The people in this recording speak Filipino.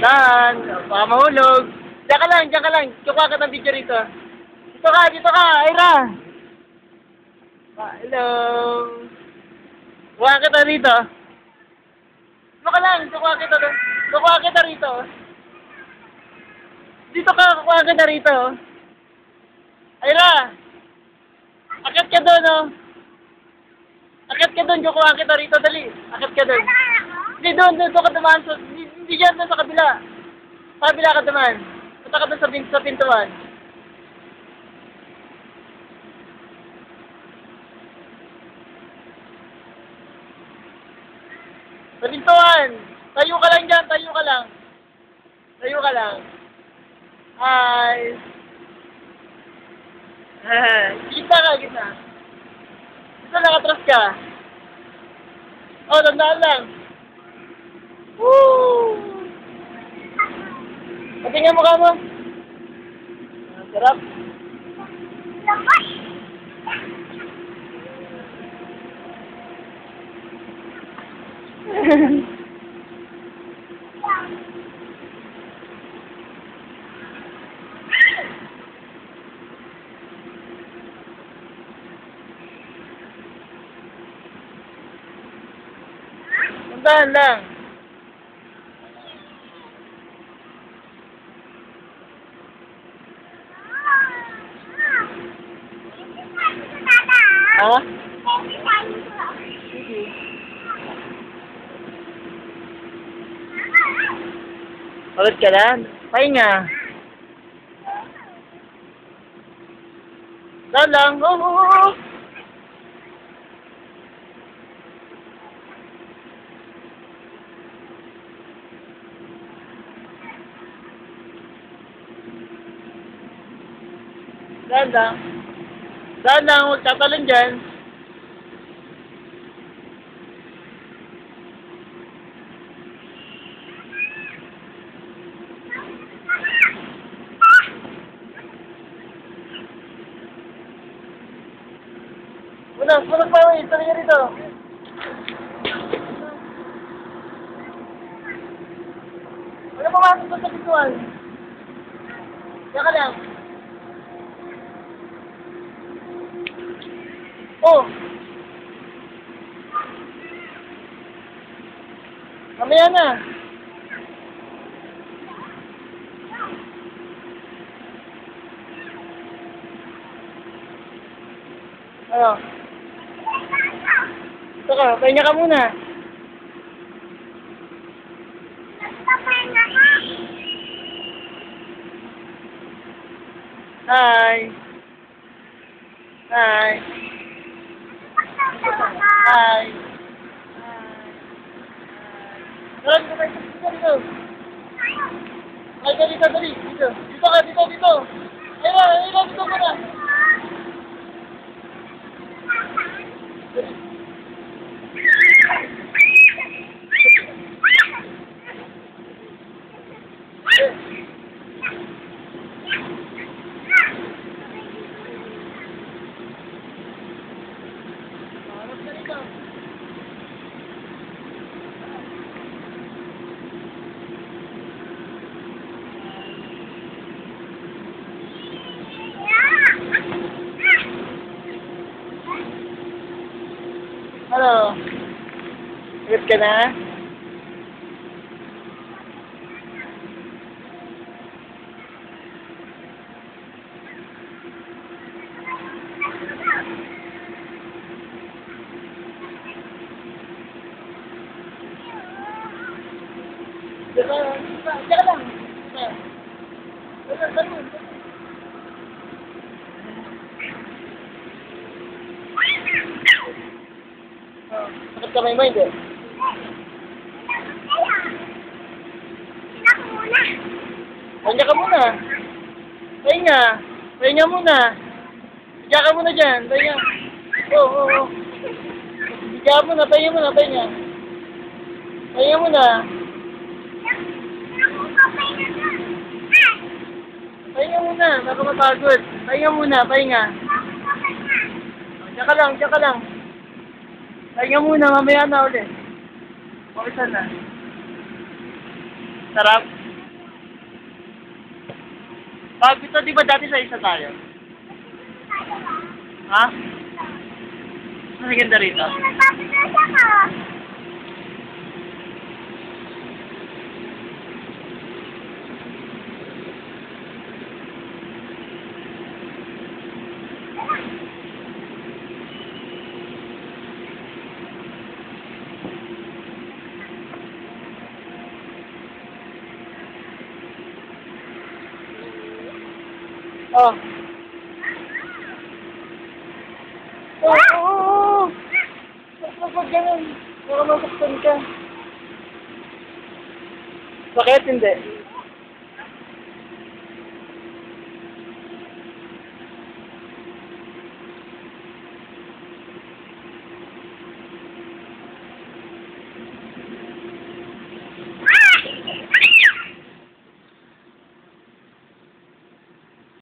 Saan? Baka mahulog. Diyan ka lang, diyan ka lang. Kukuha ka ng video rito. Dito ka, Ira. Hello. Kukuha kita rito. Dito ka lang, kukuha kita rito. Kukuha kita rito. Dito ka, kukuha kita rito. Ira. Akit ka doon, oh. Akit ka doon, kukuha kita rito. Dali. Akit ka doon. Hindi, doon ka dumaan. Hindi dyan, doon sa kabila. Sa kabila ka dumaan. Punta ka doon sa pintuan. Sa pintuan! Tayo ka lang dyan, tayo ka lang. Tayo ka lang. Hi! Kita ka, kita. Dito nakatras ka. Oh, tandaan lang. Woo! Patingin mo ka mo. Sarap. Tandaan lang. Ha? Sige. Pagod ka lang? Pahinga. Lang. Oh. Daan lang, huwag tatalon dyan. Punas pa, ito rin dito. Ano pumasok doon sa pintuan? Diyan ka lang. Oh! Mamaya na! Ano? Ito ka, pahinga ka muna. Hi! Hi! Hi! Dali ka dito! Ay, dali! Dito! Dito! Ayun, dito muna! Ano? Pagod ka na? Diyan lang. Sakit kamay mo, hindi? Pahinga ka muna. Pahinga muna. Higa ka muna dyan. Pahinga. Oo. Higa muna, pahinga muna. Pahinga muna. Pahinga muna, baka mapagod. Pahinga muna. Diyan ka lang. Pahinga muna, mamaya na ulit. Okay, sana. Sarap. Bago ito, di ba dati sa isa tayo? Ha? Mas maganda rito? Oh. Oo. Bakit ganun? Baka masaktan ka. Bakit hindi?